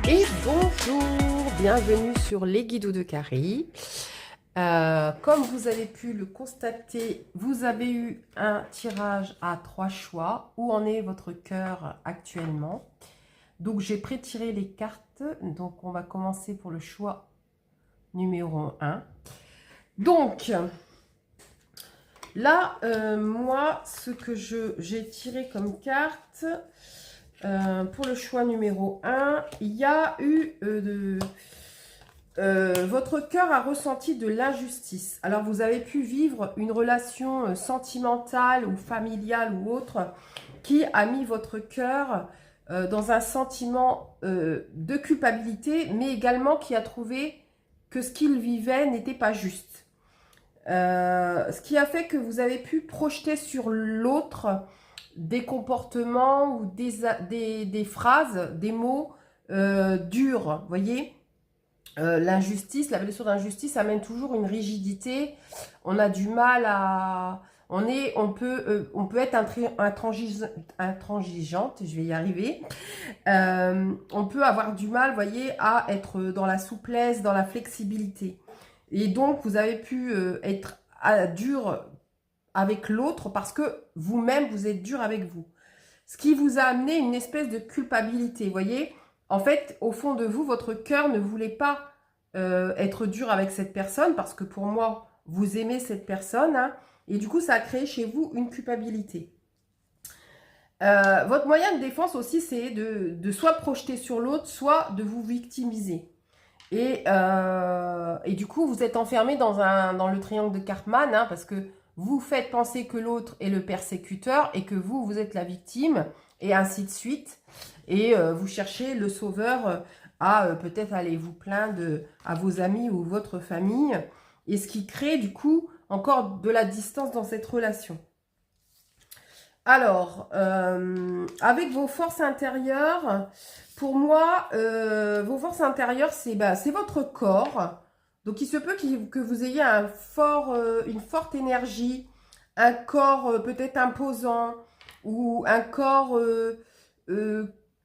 Et bonjour, bienvenue sur les Guidoux de Carrie. Comme vous avez pu le constater, vous avez eu un tirage à 3 choix. Où en est votre cœur actuellement? Donc j'ai pré-tiré les cartes. Donc on va commencer pour le choix numéro 1. Donc là, moi, ce que j'ai tiré comme carte... pour le choix numéro 1, il y a eu votre cœur a ressenti de l'injustice. Alors, vous avez pu vivre une relation sentimentale ou familiale ou autre qui a mis votre cœur dans un sentiment de culpabilité, mais également qui a trouvé que ce qu'il vivait n'était pas juste. Ce qui a fait que vous avez pu projeter sur l'autre des comportements ou des phrases, des mots durs, vous voyez. L'injustice, la blessure d'injustice amène toujours une rigidité. On a du mal à... on peut être intransigeante, je vais y arriver. On peut avoir du mal, vous voyez, à être dans la souplesse, dans la flexibilité. Et donc, vous avez pu être dur avec l'autre parce que vous-même, vous êtes dur avec vous. Ce qui vous a amené une espèce de culpabilité, vous voyez. En fait, au fond de vous, votre cœur ne voulait pas être dur avec cette personne parce que pour moi, vous aimez cette personne. Hein, et du coup, ça a créé chez vous une culpabilité. Votre moyen de défense aussi, c'est de soit projeter sur l'autre, soit de vous victimiser. Et du coup, vous êtes enfermé dans le triangle de Karpman, hein, parce que vous faites penser que l'autre est le persécuteur et que vous êtes la victime, et ainsi de suite. Et vous cherchez le sauveur à peut-être aller vous plaindre à vos amis ou votre famille. Et ce qui crée du coup encore de la distance dans cette relation. Alors, avec vos forces intérieures, pour moi, vos forces intérieures, c'est votre corps. Donc, il se peut que vous ayez une forte énergie, un corps peut-être imposant ou un corps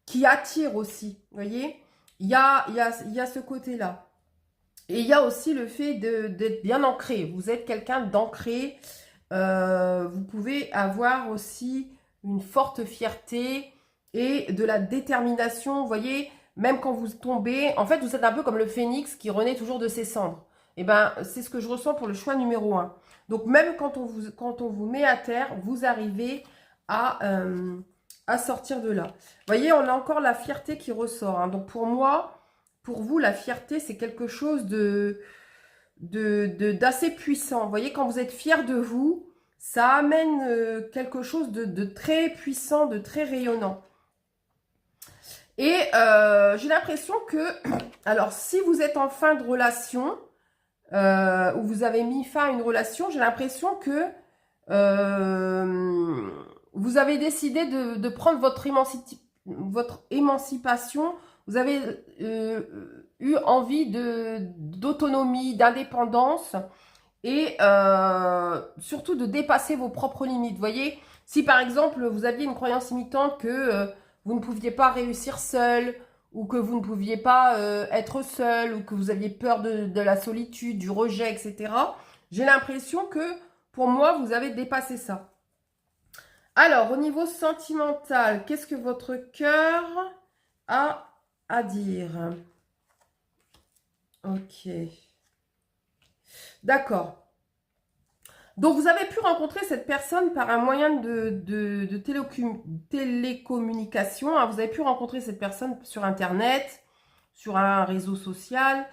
qui attire aussi. Vous voyez, il y a ce côté-là. Et il y a aussi le fait d'être bien ancré. Vous êtes quelqu'un d'ancré. Vous pouvez avoir aussi une forte fierté et de la détermination. Vous voyez, même quand vous tombez, en fait, vous êtes un peu comme le phénix qui renaît toujours de ses cendres. Et ben, c'est ce que je ressens pour le choix numéro 1. Donc, même quand on vous met à terre, vous arrivez à sortir de là. Vous voyez, on a encore la fierté qui ressort. Hein. Donc, pour moi, pour vous, la fierté, c'est quelque chose d'assez puissant. Vous voyez, quand vous êtes fier de vous, ça amène quelque chose de très puissant, de très rayonnant. Et j'ai l'impression que, alors si vous êtes en fin de relation, ou vous avez mis fin à une relation, j'ai l'impression que vous avez décidé de prendre votre émancipation. Vous avez eu envie d'autonomie, d'indépendance et surtout de dépasser vos propres limites. Vous voyez, si par exemple vous aviez une croyance limitante que vous ne pouviez pas réussir seul ou que vous ne pouviez pas être seul ou que vous aviez peur de la solitude, du rejet, etc. J'ai l'impression que pour moi, vous avez dépassé ça. Alors, au niveau sentimental, qu'est-ce que votre cœur a à dire? Ok. D'accord. Donc, vous avez pu rencontrer cette personne par un moyen de télécommunication. Hein. Vous avez pu rencontrer cette personne sur Internet, sur un réseau social,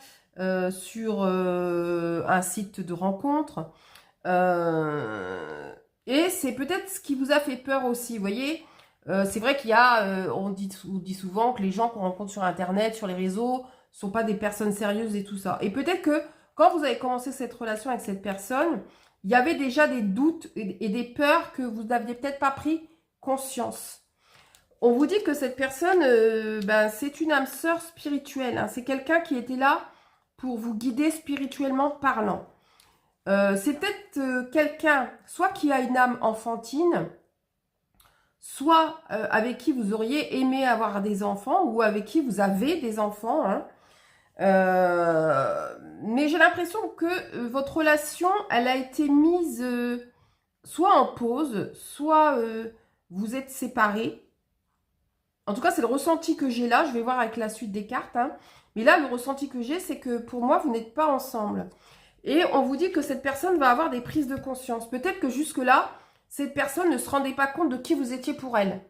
sur un site de rencontre. Et c'est peut-être ce qui vous a fait peur aussi. Vous voyez, c'est vrai qu'il y a, on dit souvent que les gens qu'on rencontre sur Internet, sur les réseaux, sont pas des personnes sérieuses et tout ça. Et peut-être que quand vous avez commencé cette relation avec cette personne, il y avait déjà des doutes et des peurs que vous n'aviez peut-être pas pris conscience. On vous dit que cette personne, c'est une âme sœur spirituelle. Hein. C'est quelqu'un qui était là pour vous guider spirituellement parlant. C'est peut-être quelqu'un, soit qui a une âme enfantine, soit avec qui vous auriez aimé avoir des enfants ou avec qui vous avez des enfants. Hein. Mais j'ai l'impression que votre relation, elle a été mise soit en pause, soit vous êtes séparés. En tout cas, c'est le ressenti que j'ai là. Je vais voir avec la suite des cartes. Hein. Mais là, le ressenti que j'ai, c'est que pour moi, vous n'êtes pas ensemble. Et on vous dit que cette personne va avoir des prises de conscience. Peut-être que jusque-là, cette personne ne se rendait pas compte de qui vous étiez pour elle.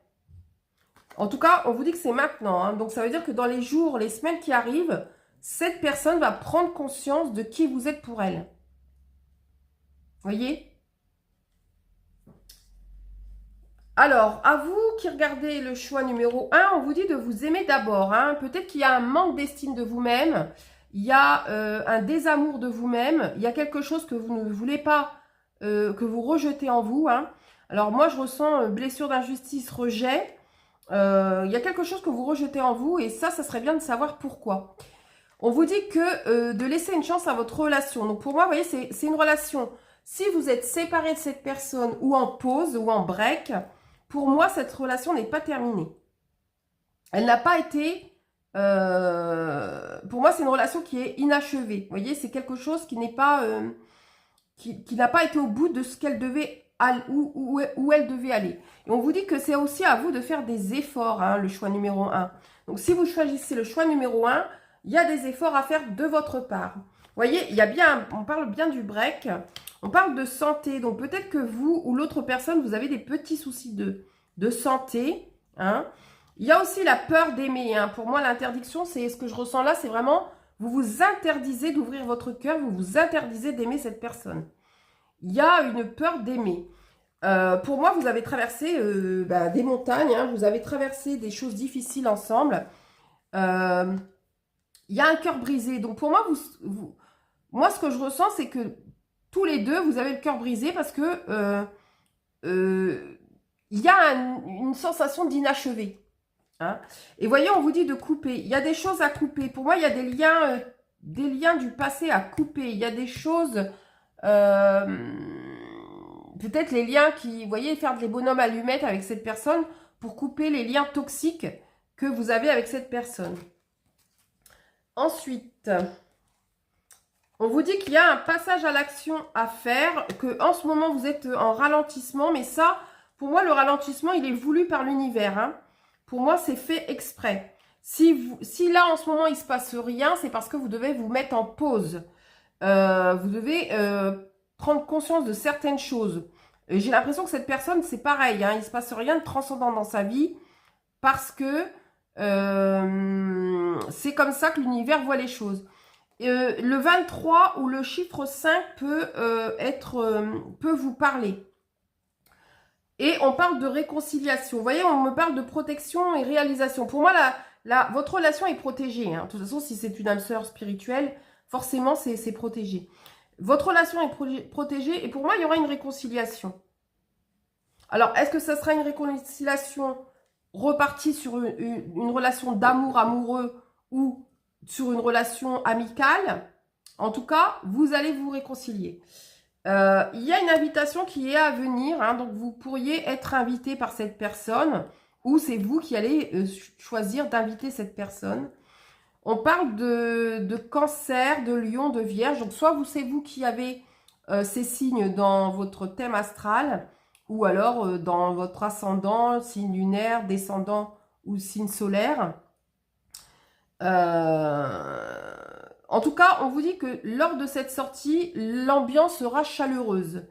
En tout cas, on vous dit que c'est maintenant. Hein. Donc, ça veut dire que dans les jours, les semaines qui arrivent, cette personne va prendre conscience de qui vous êtes pour elle. Voyez ? Alors, à vous qui regardez le choix numéro 1, on vous dit de vous aimer d'abord. Hein. Peut-être qu'il y a un manque d'estime de vous-même. Il y a un désamour de vous-même. Il y a quelque chose que vous ne voulez pas, que vous rejetez en vous. Hein. Alors, moi, je ressens blessure d'injustice, rejet. Il y a quelque chose que vous rejetez en vous. Et ça serait bien de savoir pourquoi. On vous dit que de laisser une chance à votre relation. Donc, pour moi, vous voyez, c'est une relation. Si vous êtes séparé de cette personne ou en pause ou en break... Pour moi, cette relation n'est pas terminée. Elle n'a pas été... pour moi, c'est une relation qui est inachevée. Vous voyez, c'est quelque chose qui n'est pas... qui n'a pas été au bout de ce qu'elle devait... Où elle devait aller. Et on vous dit que c'est aussi à vous de faire des efforts, hein, le choix numéro 1. Donc, si vous choisissez le choix numéro 1, il y a des efforts à faire de votre part. Vous voyez, il y a bien... On parle bien du break... On parle de santé, donc peut-être que vous ou l'autre personne, vous avez des petits soucis de santé. Hein. Il y a aussi la peur d'aimer. Hein. Pour moi, l'interdiction, c'est ce que je ressens là, c'est vraiment, vous vous interdisez d'ouvrir votre cœur, vous vous interdisez d'aimer cette personne. Il y a une peur d'aimer. Pour moi, vous avez traversé des montagnes, hein, vous avez traversé des choses difficiles ensemble. Il y a un cœur brisé. Donc pour moi, moi, ce que je ressens, c'est que tous les deux, vous avez le cœur brisé parce que il y a une sensation d'inachevé. Hein. Et voyez, on vous dit de couper. Il y a des choses à couper. Pour moi, il y a des liens du passé à couper. Il y a des choses, peut-être les liens qui, vous voyez, faire des bonhommes allumettes avec cette personne pour couper les liens toxiques que vous avez avec cette personne. Ensuite... On vous dit qu'il y a un passage à l'action à faire, que en ce moment vous êtes en ralentissement, mais ça, pour moi, le ralentissement, il est voulu par l'univers. Hein. Pour moi, c'est fait exprès. Si là, en ce moment, il ne se passe rien, c'est parce que vous devez vous mettre en pause. Vous devez prendre conscience de certaines choses. J'ai l'impression que cette personne, c'est pareil. Hein, il ne se passe rien de transcendant dans sa vie parce que c'est comme ça que l'univers voit les choses. Le 23 ou le chiffre 5 peut vous parler. Et on parle de réconciliation. Vous voyez, on me parle de protection et réalisation. Pour moi, votre relation est protégée. Hein. De toute façon, si c'est une âme sœur spirituelle, forcément, c'est protégé. Votre relation est protégée et pour moi, il y aura une réconciliation. Alors, est-ce que ça sera une réconciliation repartie sur une relation d'amour amoureux ou sur une relation amicale? En tout cas, vous allez vous réconcilier. Il y a une invitation qui est à venir, hein, donc vous pourriez être invité par cette personne ou c'est vous qui allez choisir d'inviter cette personne. On parle de cancer, de lion, de vierge, donc soit c'est vous qui avez ces signes dans votre thème astral ou alors dans votre ascendant, signe lunaire, descendant ou signe solaire. En tout cas, on vous dit que lors de cette sortie, l'ambiance sera chaleureuse.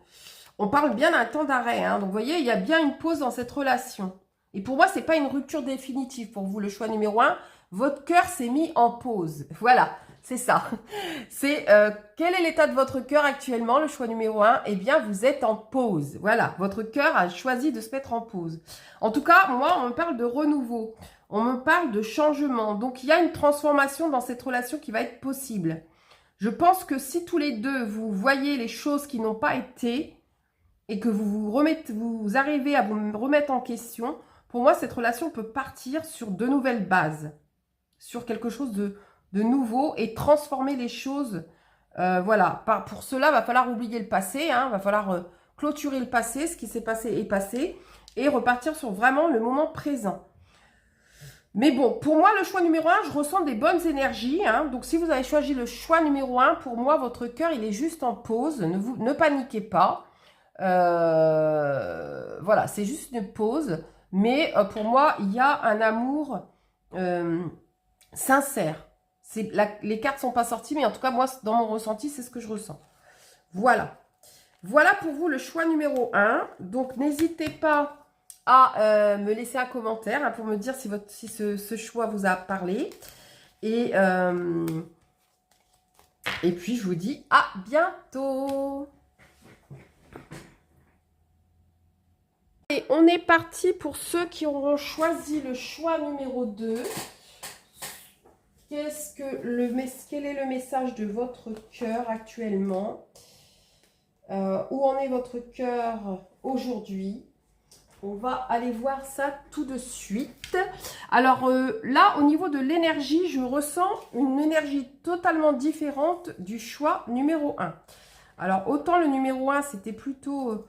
On parle bien d'un temps d'arrêt. Hein. Donc, vous voyez, il y a bien une pause dans cette relation. Et pour moi, ce n'est pas une rupture définitive. Pour vous, le choix numéro 1, votre cœur s'est mis en pause. Voilà, c'est ça. C'est quel est l'état de votre cœur actuellement, le choix numéro 1? Eh bien, vous êtes en pause. Voilà, votre cœur a choisi de se mettre en pause. En tout cas, moi, on me parle de renouveau. On me parle de changement. Donc, il y a une transformation dans cette relation qui va être possible. Je pense que si tous les deux, vous voyez les choses qui n'ont pas été et que vous arrivez à vous remettre en question, pour moi, cette relation peut partir sur de nouvelles bases, sur quelque chose de nouveau et transformer les choses. Voilà. Pour cela, il va falloir oublier le passé. Hein, va falloir clôturer le passé. Ce qui s'est passé est passé. et repartir sur vraiment le moment présent. Mais bon, pour moi, le choix numéro 1, je ressens des bonnes énergies. Hein. Donc, si vous avez choisi le choix numéro 1, pour moi, votre cœur, il est juste en pause. Ne paniquez pas. Voilà, c'est juste une pause. Mais pour moi, il y a un amour sincère. Les cartes ne sont pas sorties, mais en tout cas, moi, dans mon ressenti, c'est ce que je ressens. Voilà. Voilà pour vous le choix numéro 1. Donc, n'hésitez pas à me laisser un commentaire hein, pour me dire si ce choix vous a parlé. Et puis, je vous dis à bientôt. Et on est parti pour ceux qui auront choisi le choix numéro 2. Quel est le message de votre cœur actuellement? Où en est votre cœur aujourd'hui? On va aller voir ça tout de suite. Alors là, au niveau de l'énergie, je ressens une énergie totalement différente du choix numéro 1. Alors, autant le numéro 1, c'était plutôt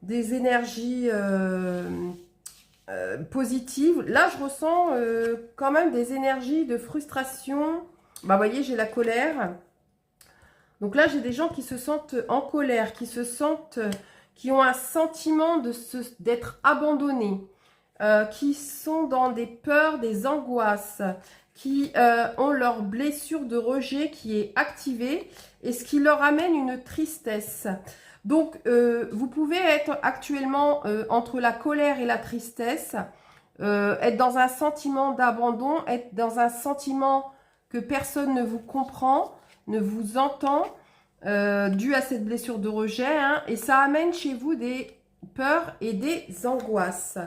des énergies positives. Là, je ressens quand même des énergies de frustration. Bah, vous voyez, j'ai la colère. Donc là, j'ai des gens qui se sentent en colère, qui ont un sentiment d'être abandonnés, qui sont dans des peurs, des angoisses, qui ont leur blessure de rejet qui est activée et ce qui leur amène une tristesse. Donc, vous pouvez être actuellement entre la colère et la tristesse, être dans un sentiment d'abandon, être dans un sentiment que personne ne vous comprend, ne vous entend, dû à cette blessure de rejet, hein, et ça amène chez vous des peurs et des angoisses.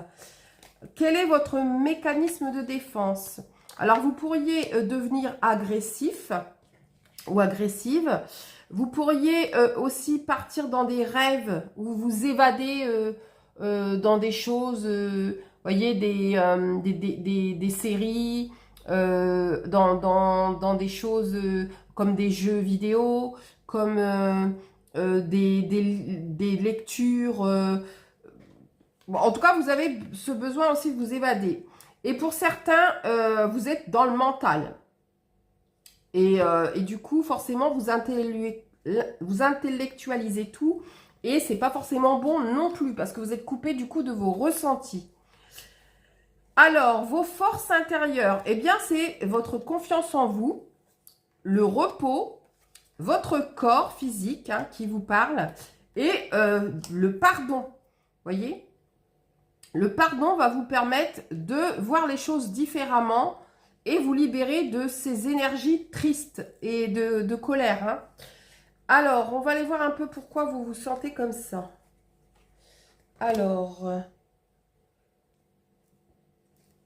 Quel est votre mécanisme de défense? Alors, vous pourriez devenir agressif ou agressive. Vous pourriez aussi partir dans des rêves où vous évadez dans des choses, voyez, des séries, dans des choses comme des jeux vidéo, comme des lectures. Bon, en tout cas, vous avez ce besoin aussi de vous évader. Et pour certains, vous êtes dans le mental. Et du coup, forcément, vous intellectualisez tout. Et c'est pas forcément bon non plus, parce que vous êtes coupé du coup de vos ressentis. Alors, vos forces intérieures, eh bien, c'est votre confiance en vous, le repos, votre corps physique hein, qui vous parle, et le pardon. Voyez, le pardon va vous permettre de voir les choses différemment et vous libérer de ces énergies tristes et de colère. Hein. Alors, on va aller voir un peu pourquoi vous vous sentez comme ça. Alors,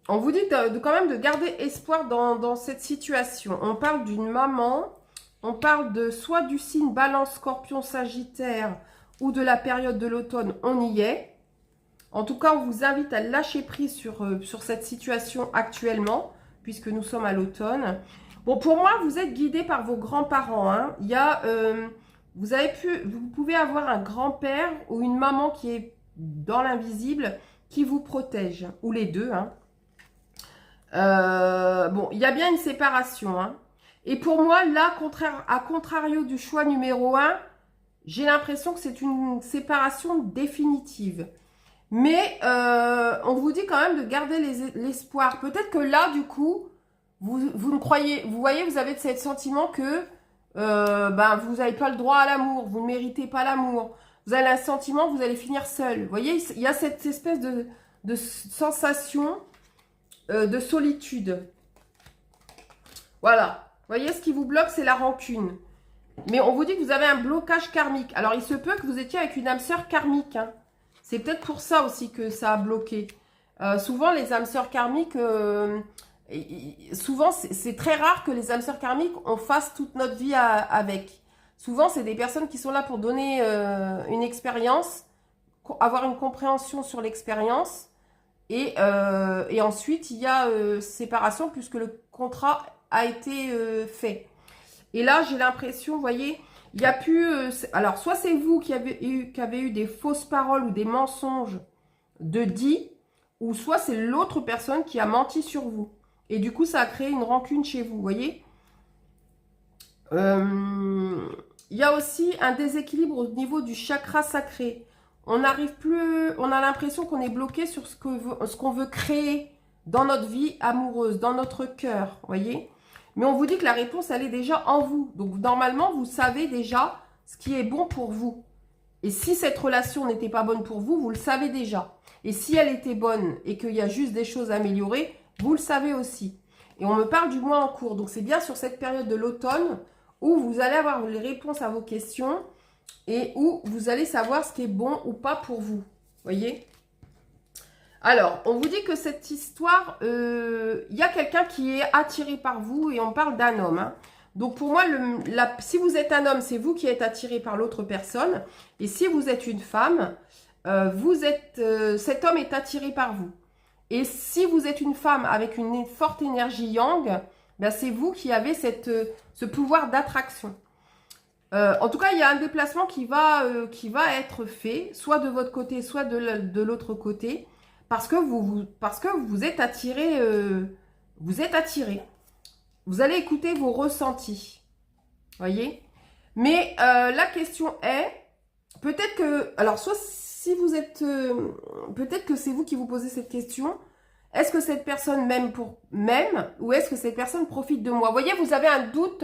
on vous dit quand même de garder espoir dans cette situation. On parle d'une maman, on parle de soit du signe Balance, Scorpion, Sagittaire ou de la période de l'automne, on y est. En tout cas, on vous invite à lâcher prise sur cette situation actuellement, puisque nous sommes à l'automne. Bon, pour moi, vous êtes guidé par vos grands-parents. Hein. Il y a, vous pouvez avoir un grand-père ou une maman qui est dans l'invisible, qui vous protège, ou les deux. Hein. Bon, il y a bien une séparation. Hein. Et pour moi, là, à contrario du choix numéro 1, j'ai l'impression que c'est une séparation définitive. Mais on vous dit quand même de garder l'espoir. Peut-être que là, du coup, vous ne croyez... Vous voyez, vous avez ce sentiment que vous n'avez pas le droit à l'amour. Vous ne méritez pas l'amour. Vous avez le sentiment que vous allez finir seul. Vous voyez, il y a cette espèce de sensation de solitude. Voilà. Vous voyez, ce qui vous bloque, c'est la rancune. Mais on vous dit que vous avez un blocage karmique. Alors, il se peut que vous étiez avec une âme sœur karmique. Hein. C'est peut-être pour ça aussi que ça a bloqué. Souvent, les âmes sœurs karmiques, souvent, c'est très rare que les âmes sœurs karmiques, on fasse toute notre vie avec. Souvent, c'est des personnes qui sont là pour donner une expérience, avoir une compréhension sur l'expérience. Et ensuite, il y a séparation puisque le contrat a été fait. Et là, j'ai l'impression, vous voyez, il n'y a plus... alors, soit c'est vous qui avez eu des fausses paroles ou des mensonges de dit, ou soit c'est l'autre personne qui a menti sur vous. Et du coup, ça a créé une rancune chez vous, vous voyez. Il y a aussi un déséquilibre au niveau du chakra sacré. On n'arrive plus, on a l'impression qu'on est bloqué sur ce qu'on veut créer dans notre vie amoureuse, dans notre cœur, vous voyez. Mais on vous dit que la réponse, elle est déjà en vous. Donc, normalement, vous savez déjà ce qui est bon pour vous. Et si cette relation n'était pas bonne pour vous, vous le savez déjà. Et si elle était bonne et qu'il y a juste des choses à améliorer, vous le savez aussi. Et on me parle du mois en cours. Donc, c'est bien sur cette période de l'automne où vous allez avoir les réponses à vos questions et où vous allez savoir ce qui est bon ou pas pour vous. Voyez ? Alors, on vous dit que cette histoire, il y a quelqu'un qui est attiré par vous et on parle d'un homme. Hein. Donc, pour moi, si vous êtes un homme, c'est vous qui êtes attiré par l'autre personne. Et si vous êtes une femme, cet homme est attiré par vous. Et si vous êtes une femme avec une forte énergie yang, ben c'est vous qui avez ce pouvoir d'attraction. En tout cas, il y a un déplacement qui va être fait, soit de votre côté, soit de l'autre côté, parce que vous êtes attiré. Vous êtes attiré. Vous allez écouter vos ressentis. Voyez ? Mais la question est, peut-être que... Alors, soit si vous êtes... peut-être que c'est vous qui vous posez cette question. Est-ce que cette personne m'aime ou est-ce que cette personne profite de moi? Vous voyez, vous avez un doute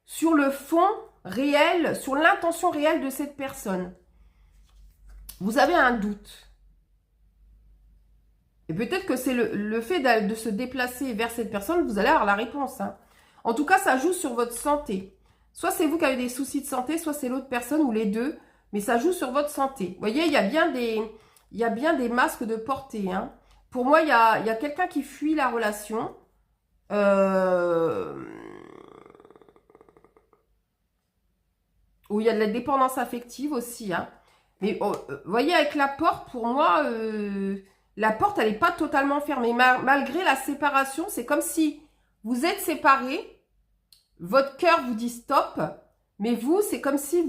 sur le fond réel, sur l'intention réelle de cette personne. Vous avez un doute. Et peut-être que c'est le fait de se déplacer vers cette personne, vous allez avoir la réponse. Hein. En tout cas, ça joue sur votre santé. Soit c'est vous qui avez des soucis de santé, soit c'est l'autre personne ou les deux. Mais ça joue sur votre santé. Vous voyez, il y a bien des masques de portée. Hein. Pour moi, il y a quelqu'un qui fuit la relation. Où il y a de la dépendance affective aussi. Hein. Mais vous voyez, avec la porte, pour moi... la porte, elle n'est pas totalement fermée. Malgré la séparation, c'est comme si vous êtes séparés, votre cœur vous dit stop, mais vous, c'est comme si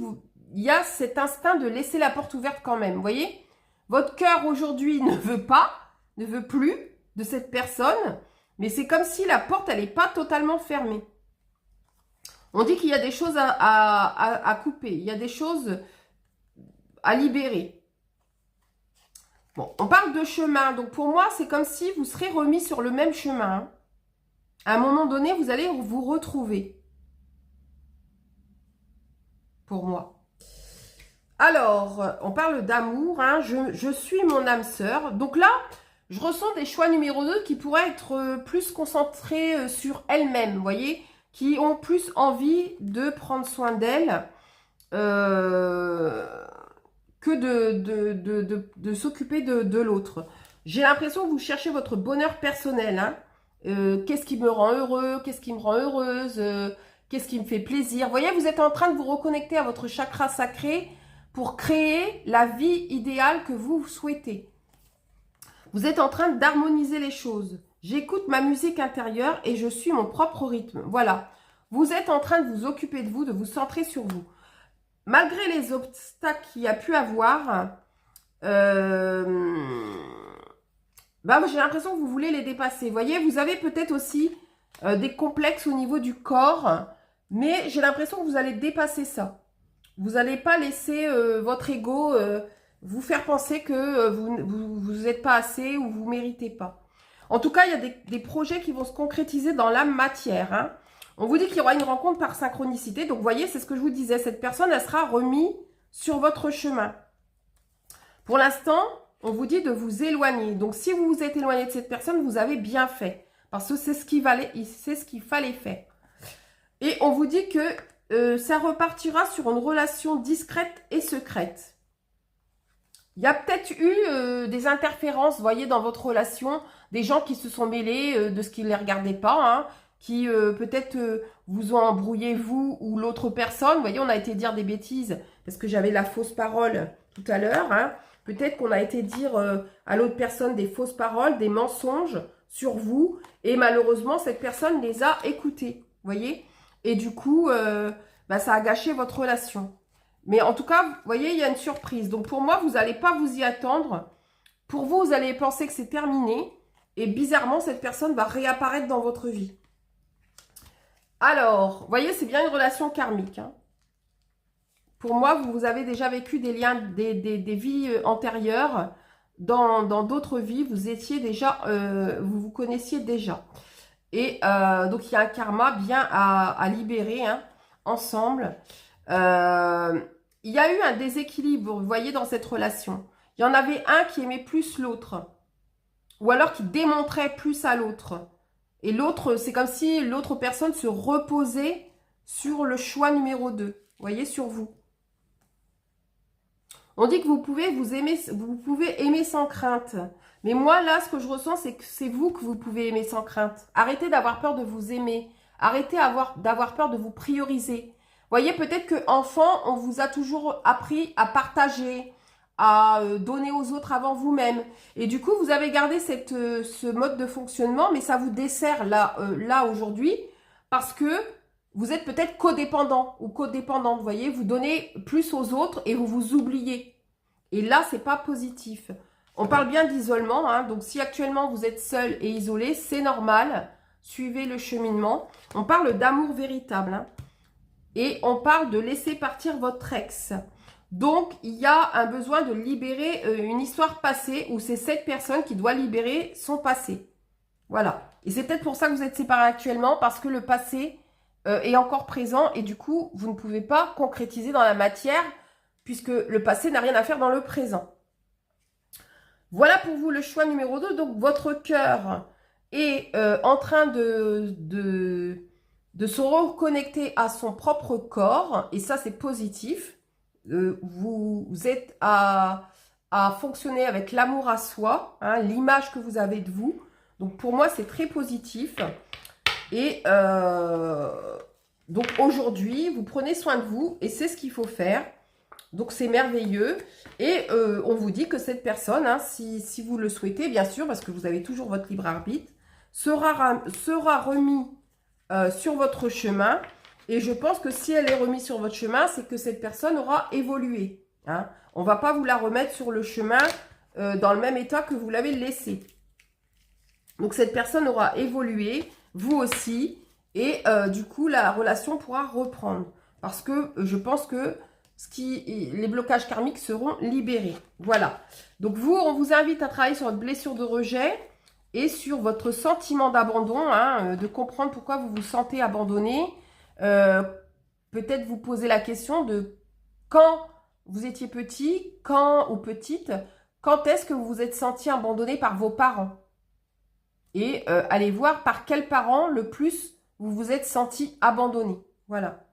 il y a cet instinct de laisser la porte ouverte quand même. Vous voyez ? Votre cœur aujourd'hui ne veut plus de cette personne, mais c'est comme si la porte, elle n'est pas totalement fermée. On dit qu'il y a des choses à couper, il y a des choses à libérer. Bon, on parle de chemin. Donc, pour moi, c'est comme si vous serez remis sur le même chemin. À un moment donné, vous allez vous retrouver. Pour moi. Alors, on parle d'amour. Hein. Je suis mon âme sœur. Donc là, je ressens des choix numéro 2 qui pourraient être plus concentrés sur elles-mêmes. Vous voyez ? Qui ont plus envie de prendre soin d'elles. Que de s'occuper de l'autre. J'ai l'impression que vous cherchez votre bonheur personnel. Hein. Qu'est-ce qui me rend heureux? Qu'est-ce qui me rend heureuse? Qu'est-ce qui me fait plaisir? Vous voyez, vous êtes en train de vous reconnecter à votre chakra sacré pour créer la vie idéale que vous souhaitez. Vous êtes en train d'harmoniser les choses. J'écoute ma musique intérieure et je suis mon propre rythme. Voilà. Vous êtes en train de vous occuper de vous, de vous centrer sur vous. Malgré les obstacles qu'il y a pu avoir, j'ai l'impression que vous voulez les dépasser. Vous voyez, vous avez peut-être aussi des complexes au niveau du corps, mais j'ai l'impression que vous allez dépasser ça. Vous n'allez pas laisser votre ego vous faire penser que vous n'êtes pas assez ou vous ne méritez pas. En tout cas, il y a des projets qui vont se concrétiser dans la matière, hein. On vous dit qu'il y aura une rencontre par synchronicité. Donc, vous voyez, c'est ce que je vous disais. Cette personne, elle sera remise sur votre chemin. Pour l'instant, on vous dit de vous éloigner. Donc, si vous vous êtes éloigné de cette personne, vous avez bien fait. Parce que c'est ce qu'il fallait faire. Et on vous dit que ça repartira sur une relation discrète et secrète. Il y a peut-être eu des interférences, vous voyez, dans votre relation. Des gens qui se sont mêlés de ce qui ne les regardait pas, hein. Qui peut-être vous ont embrouillé vous ou l'autre personne. Vous voyez, on a été dire des bêtises parce que j'avais la fausse parole tout à l'heure. Hein. Peut-être qu'on a été dire à l'autre personne des fausses paroles, des mensonges sur vous. Et malheureusement, cette personne les a écoutés. Vous voyez ? Et du coup, ça a gâché votre relation. Mais en tout cas, vous voyez, il y a une surprise. Donc pour moi, vous n'allez pas vous y attendre Pour vous, vous allez penser que c'est terminé. Et bizarrement, cette personne va réapparaître dans votre vie. Alors, vous voyez, c'est bien une relation karmique. Hein. Pour moi, vous avez déjà vécu des liens, des vies antérieures. Dans d'autres vies, vous étiez déjà, vous vous connaissiez déjà. Et donc, il y a un karma bien à libérer hein, ensemble. Il y a eu un déséquilibre, vous voyez, dans cette relation. Il y en avait un qui aimait plus l'autre. Ou alors qui démontrait plus à l'autre. Et l'autre, c'est comme si l'autre personne se reposait sur le choix numéro 2. Vous voyez, sur vous. On dit que vous pouvez aimer sans crainte. Mais moi, là, ce que je ressens, c'est que c'est vous que vous pouvez aimer sans crainte. Arrêtez d'avoir peur de vous aimer. Arrêtez d'avoir peur de vous prioriser. Vous voyez, peut-être qu'enfant, on vous a toujours appris à partager, à donner aux autres avant vous-même. Et du coup, vous avez gardé ce mode de fonctionnement, mais ça vous dessert là aujourd'hui, parce que vous êtes peut-être codépendant ou codépendante, vous voyez, vous donnez plus aux autres et vous vous oubliez. Et là, c'est pas positif. On parle bien d'isolement, hein, donc si actuellement vous êtes seul et isolé, c'est normal, suivez le cheminement. On parle d'amour véritable, hein, et on parle de laisser partir votre ex. Donc, il y a un besoin de libérer une histoire passée où c'est cette personne qui doit libérer son passé. Voilà. Et c'est peut-être pour ça que vous êtes séparés actuellement, parce que le passé est encore présent et du coup, vous ne pouvez pas concrétiser dans la matière puisque le passé n'a rien à faire dans le présent. Voilà pour vous le choix numéro 2. Donc, votre cœur est en train de se reconnecter à son propre corps et ça, c'est positif. Vous êtes à fonctionner avec l'amour à soi, hein, l'image que vous avez de vous. Donc, pour moi, c'est très positif. Et donc, aujourd'hui, vous prenez soin de vous et c'est ce qu'il faut faire. Donc, c'est merveilleux. Et on vous dit que cette personne, hein, si vous le souhaitez, bien sûr, parce que vous avez toujours votre libre arbitre, sera remis sur votre chemin. Et je pense que si elle est remise sur votre chemin, c'est que cette personne aura évolué. Hein. On ne va pas vous la remettre sur le chemin dans le même état que vous l'avez laissé. Donc, cette personne aura évolué, vous aussi. Et du coup, la relation pourra reprendre. Parce que je pense que les blocages karmiques seront libérés. Voilà. Donc, vous, on vous invite à travailler sur votre blessure de rejet et sur votre sentiment d'abandon, hein, de comprendre pourquoi vous vous sentez abandonné. Peut-être vous poser la question de quand vous étiez petit, quand ou petite, quand est-ce que vous vous êtes senti abandonné par vos parents? Et allez voir par quels parents le plus vous vous êtes senti abandonné. Voilà.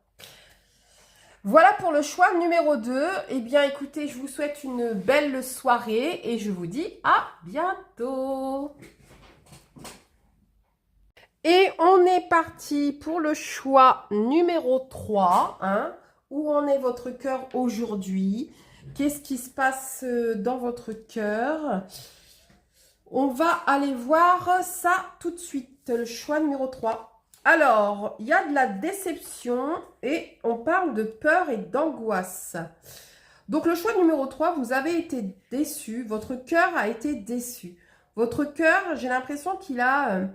Voilà pour le choix numéro 2. Eh bien, écoutez, je vous souhaite une belle soirée et je vous dis à bientôt. Et on est parti pour le choix numéro 3. Hein, où en est votre cœur aujourd'hui? Qu'est-ce qui se passe dans votre cœur? On va aller voir ça tout de suite. Le choix numéro 3. Alors, il y a de la déception et on parle de peur et d'angoisse. Donc, le choix numéro 3, vous avez été déçu. Votre cœur a été déçu. Votre cœur, j'ai l'impression qu'il a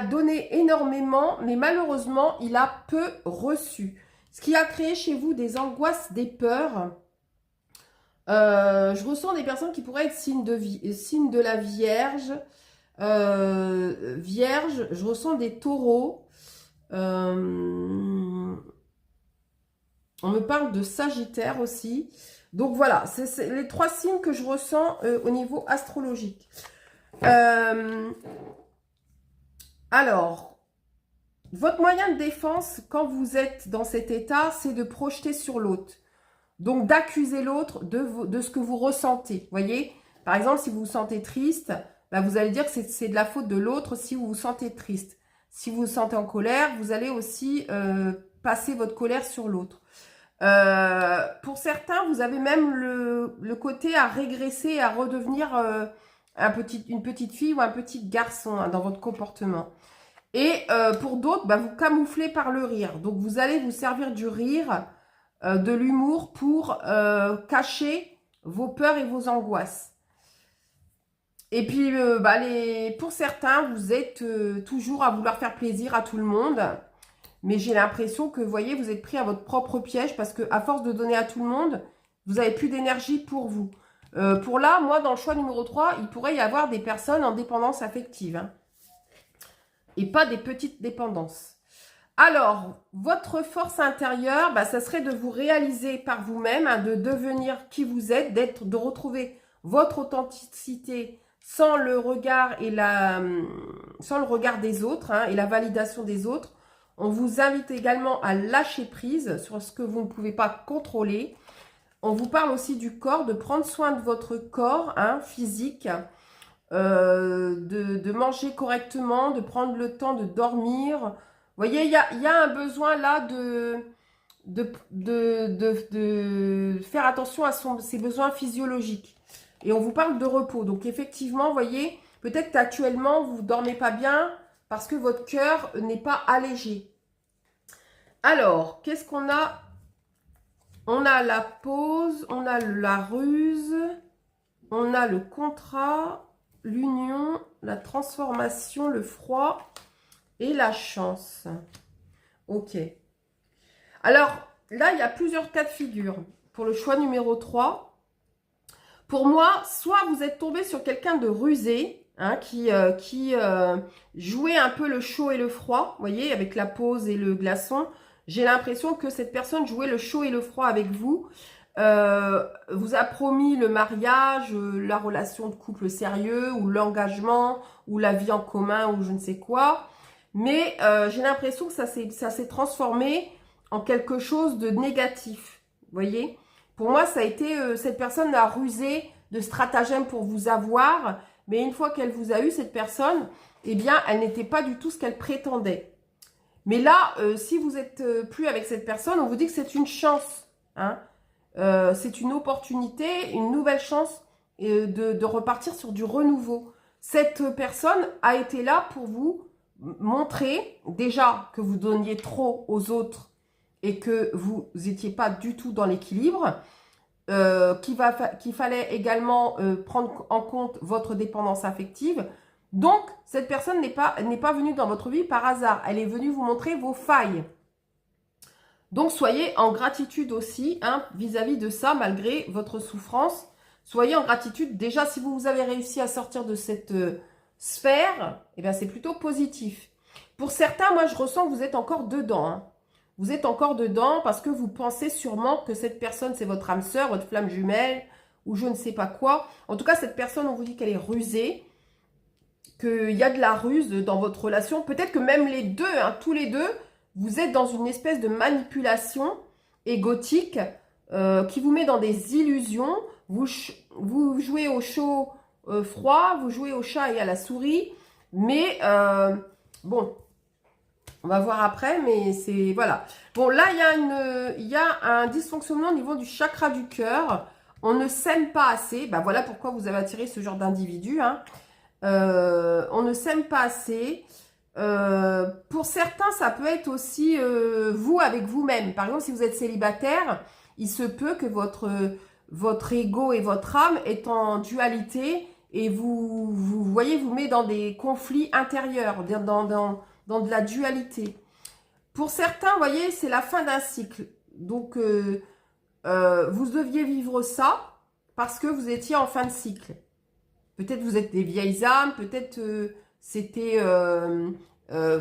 donné énormément, mais malheureusement, il a peu reçu. Ce qui a créé chez vous des angoisses, des peurs. Je ressens des personnes qui pourraient être signe de la Vierge. Vierge, je ressens des taureaux. On me parle de Sagittaire aussi. Donc voilà, c'est les 3 signes que je ressens au niveau astrologique. Alors, votre moyen de défense quand vous êtes dans cet état, c'est de projeter sur l'autre. Donc, d'accuser l'autre de ce que vous ressentez. Voyez, par exemple, si vous vous sentez triste, bah, vous allez dire que c'est de la faute de l'autre si vous vous sentez triste. Si vous vous sentez en colère, vous allez aussi passer votre colère sur l'autre. Pour certains, vous avez même le côté à régresser, à redevenir une petite fille ou un petit garçon hein, dans votre comportement. Et pour d'autres, bah, vous camouflez par le rire. Donc, vous allez vous servir du rire, de l'humour pour cacher vos peurs et vos angoisses. Et puis, pour certains, vous êtes toujours à vouloir faire plaisir à tout le monde. Mais j'ai l'impression que, vous voyez, vous êtes pris à votre propre piège parce que à force de donner à tout le monde, vous n'avez plus d'énergie pour vous. Pour là, moi, dans le choix numéro 3, il pourrait y avoir des personnes en dépendance affective. Hein, et pas des petites dépendances. Alors, votre force intérieure, ça serait de vous réaliser par vous-même, hein, de devenir qui vous êtes, de retrouver votre authenticité sans le regard sans le regard des autres, hein, et la validation des autres. On vous invite également à lâcher prise sur ce que vous ne pouvez pas contrôler. On vous parle aussi du corps, de prendre soin de votre corps, hein, physique, de manger correctement, de prendre le temps de dormir. Vous voyez, il y a un besoin là de faire attention à ses besoins physiologiques. Et on vous parle de repos. Donc effectivement, vous voyez, peut-être qu'actuellement, vous ne dormez pas bien parce que votre cœur n'est pas allégé. Alors, qu'est-ce qu'on a? On a la pause, on a la ruse, on a le contrat, l'union, la transformation, le froid et la chance. Ok. Alors, là, il y a plusieurs cas de figure. Pour le choix numéro 3, pour moi, soit vous êtes tombé sur quelqu'un de rusé, hein, qui jouait un peu le chaud et le froid, vous voyez, avec la pause et le glaçon. J'ai l'impression que cette personne jouait le chaud et le froid avec vous. Vous a promis le mariage, la relation de couple sérieux, ou l'engagement, ou la vie en commun, ou je ne sais quoi. Mais j'ai l'impression que ça s'est transformé en quelque chose de négatif. Vous voyez? Pour moi, ça a été, cette personne a rusé de stratagèmes pour vous avoir. Mais une fois qu'elle vous a eu, cette personne, eh bien, elle n'était pas du tout ce qu'elle prétendait. Mais là, si vous n'êtes plus avec cette personne, on vous dit que c'est une chance. Hein, c'est une opportunité, une nouvelle chance de repartir sur du renouveau. Cette personne a été là pour vous montrer déjà que vous donniez trop aux autres et que vous n'étiez pas du tout dans l'équilibre, qu'il fallait également prendre en compte votre dépendance affective. Donc, cette personne n'est pas venue dans votre vie par hasard. Elle est venue vous montrer vos failles. Donc, soyez en gratitude aussi, hein, vis-à-vis de ça, malgré votre souffrance. Soyez en gratitude. Déjà, si vous avez réussi à sortir de cette sphère, eh bien, c'est plutôt positif. Pour certains, moi, je ressens que vous êtes encore dedans. Hein. Vous êtes encore dedans parce que vous pensez sûrement que cette personne, c'est votre âme sœur, votre flamme jumelle, ou je ne sais pas quoi. En tout cas, cette personne, on vous dit qu'elle est rusée, qu'il y a de la ruse dans votre relation. Peut-être que même les deux, hein, tous les deux, vous êtes dans une espèce de manipulation égotique qui vous met dans des illusions. Vous jouez au chaud, froid, vous jouez au chat et à la souris. Mais bon, on va voir après, mais c'est... Voilà. Bon, là, il y a un dysfonctionnement au niveau du chakra du cœur. On ne s'aime pas assez. Ben, voilà pourquoi vous avez attiré ce genre d'individu. Hein. On ne s'aime pas assez. Pour certains, ça peut être aussi vous avec vous-même. Par exemple, si vous êtes célibataire, il se peut que votre ego et votre âme est en dualité et vous voyez, vous met dans des conflits intérieurs, dans de la dualité. Pour certains, vous voyez, c'est la fin d'un cycle. Donc, vous deviez vivre ça parce que vous étiez en fin de cycle. Peut-être vous êtes des vieilles âmes, peut-être c'était...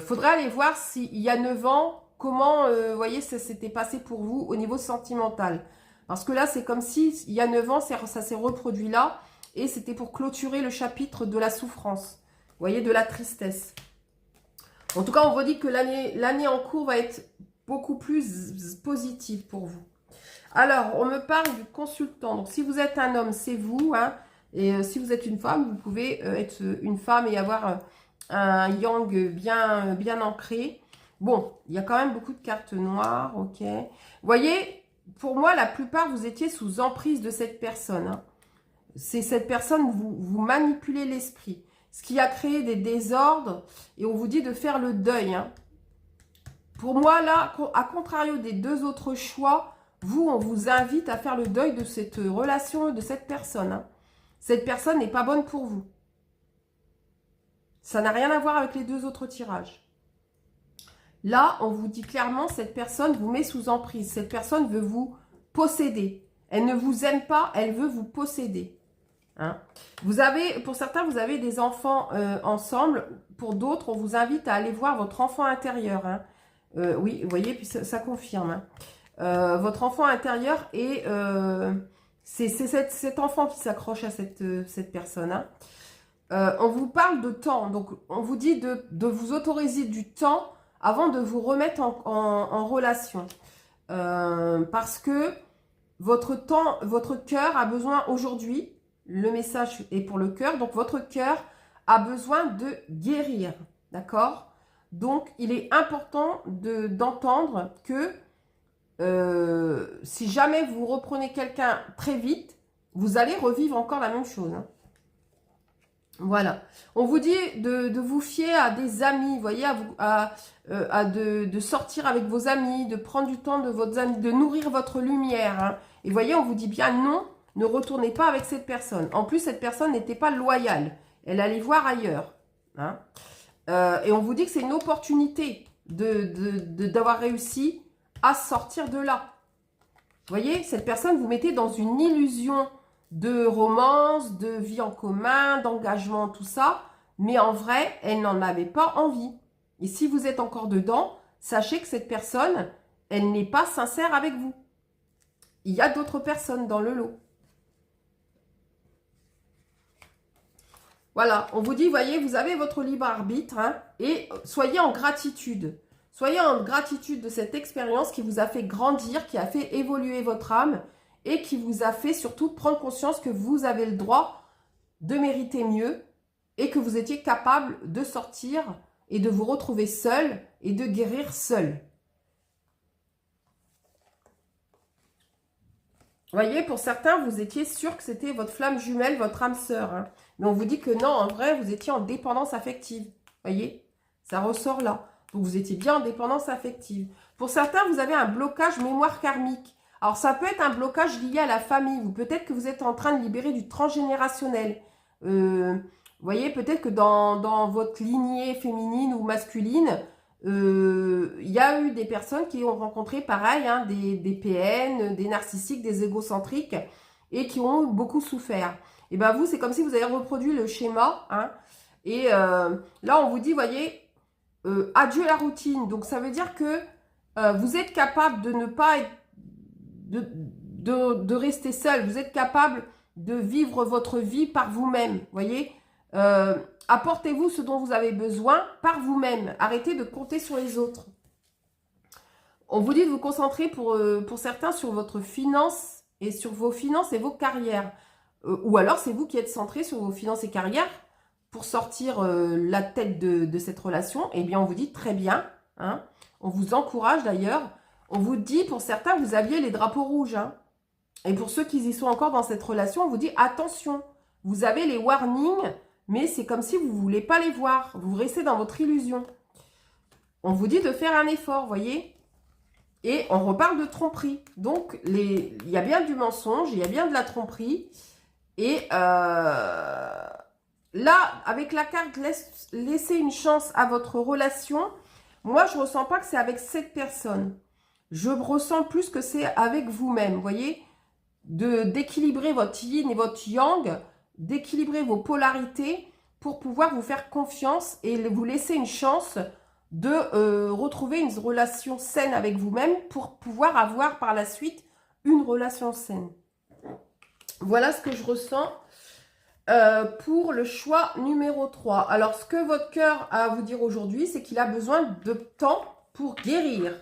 faudrait aller voir s'il y a 9 ans, comment, vous voyez, ça s'était passé pour vous au niveau sentimental. Parce que là, c'est comme si, il y a 9 ans, ça s'est reproduit là, et c'était pour clôturer le chapitre de la souffrance, vous voyez, de la tristesse. En tout cas, on vous dit que l'année en cours va être beaucoup plus positive pour vous. Alors, on me parle du consultant. Donc, si vous êtes un homme, c'est vous, hein. Et si vous êtes une femme, vous pouvez être une femme et avoir un yang bien ancré. Bon, il y a quand même beaucoup de cartes noires, ok. Vous voyez, pour moi, la plupart, vous étiez sous emprise de cette personne. Hein. C'est cette personne, vous manipulez l'esprit. Ce qui a créé des désordres et on vous dit de faire le deuil. Hein. Pour moi, là, à contrario des deux autres choix, on vous invite à faire le deuil de cette relation, de cette personne. Hein. Cette personne n'est pas bonne pour vous. Ça n'a rien à voir avec les 2 autres tirages. Là, on vous dit clairement, cette personne vous met sous emprise. Cette personne veut vous posséder. Elle ne vous aime pas, elle veut vous posséder. Hein? Pour certains, vous avez des enfants ensemble. Pour d'autres, on vous invite à aller voir votre enfant intérieur. Hein? Oui, vous voyez, puis ça confirme. Hein? Votre enfant intérieur et c'est cet enfant qui s'accroche à cette personne. Hein? On vous parle de temps. Donc, on vous dit de vous autoriser du temps avant de vous remettre en relation. Parce que votre cœur a besoin aujourd'hui, le message est pour le cœur, donc votre cœur a besoin de guérir, d'accord? Donc, il est important d'entendre que si jamais vous reprenez quelqu'un très vite, vous allez revivre encore la même chose. Hein. Voilà. On vous dit de vous fier à des amis, vous voyez, de sortir avec vos amis, de prendre du temps de vos amis, de nourrir votre lumière. Hein. Et vous voyez, on vous dit bien non, ne retournez pas avec cette personne. En plus, cette personne n'était pas loyale. Elle allait voir ailleurs. Hein. Et on vous dit que c'est une opportunité d'avoir réussi à sortir de là. Vous voyez, cette personne vous mettez dans une illusion de romance, de vie en commun, d'engagement, tout ça. Mais en vrai, elle n'en avait pas envie. Et si vous êtes encore dedans, sachez que cette personne, elle n'est pas sincère avec vous. Il y a d'autres personnes dans le lot. Voilà, on vous dit, voyez, vous avez votre libre arbitre hein, et soyez en gratitude. Soyez en gratitude de cette expérience qui vous a fait grandir, qui a fait évoluer votre âme et qui vous a fait surtout prendre conscience que vous avez le droit de mériter mieux et que vous étiez capable de sortir et de vous retrouver seul et de guérir seul. Vous voyez, pour certains, vous étiez sûr que c'était votre flamme jumelle, votre âme sœur. Hein. Mais on vous dit que non, en vrai, vous étiez en dépendance affective. Vous voyez, ça ressort là. Donc, vous étiez bien en dépendance affective. Pour certains, vous avez un blocage mémoire karmique. Alors, ça peut être un blocage lié à la famille. Ou peut-être que vous êtes en train de libérer du transgénérationnel. Vous voyez, peut-être que dans votre lignée féminine ou masculine, il y a eu des personnes qui ont rencontré pareil, hein, des PN, des narcissiques, des égocentriques et qui ont beaucoup souffert. Et bien vous, c'est comme si vous avez reproduit le schéma. Hein, et là, on vous dit, voyez, adieu la routine. Donc ça veut dire que vous êtes capable de ne pas être, de rester seul. Vous êtes capable de vivre votre vie par vous-même. Vous voyez, apportez-vous ce dont vous avez besoin par vous-même. Arrêtez de compter sur les autres. On vous dit de vous concentrer pour certains sur votre finance et sur vos finances et vos carrières. Ou alors c'est vous qui êtes centré sur vos finances et carrières pour sortir la tête de cette relation. Eh bien on vous dit très bien. Hein, on vous encourage d'ailleurs. On vous dit pour certains vous aviez les drapeaux rouges. Hein, et pour ceux qui y sont encore dans cette relation, on vous dit attention. Vous avez les warnings. Mais c'est comme si vous ne voulez pas les voir. Vous restez dans votre illusion. On vous dit de faire un effort, voyez. Et on reparle de tromperie. Donc, il y a bien du mensonge, il y a bien de la tromperie. Et là, avec la carte, laissez une chance à votre relation. Moi, je ne ressens pas que c'est avec cette personne. Je ressens plus que c'est avec vous-même, voyez. D'équilibrer votre yin et votre yang, d'équilibrer vos polarités pour pouvoir vous faire confiance et vous laisser une chance de retrouver une relation saine avec vous-même pour pouvoir avoir par la suite une relation saine. Voilà ce que je ressens pour le choix numéro 3. Alors, ce que votre cœur a à vous dire aujourd'hui, c'est qu'il a besoin de temps pour guérir.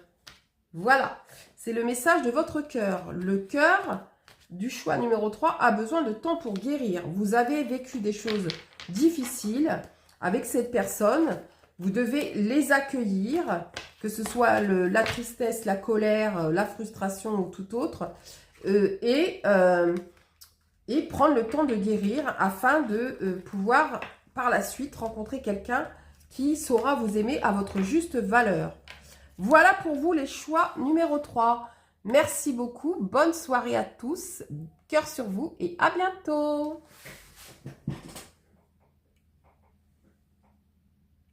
Voilà, c'est le message de votre cœur. Le cœur du choix numéro 3 a besoin de temps pour guérir. Vous avez vécu des choses difficiles avec cette personne. Vous devez les accueillir, que ce soit la tristesse, la colère, la frustration ou tout autre, et prendre le temps de guérir afin de pouvoir par la suite rencontrer quelqu'un qui saura vous aimer à votre juste valeur. Voilà pour vous les choix numéro 3. Merci beaucoup, bonne soirée à tous, cœur sur vous et à bientôt.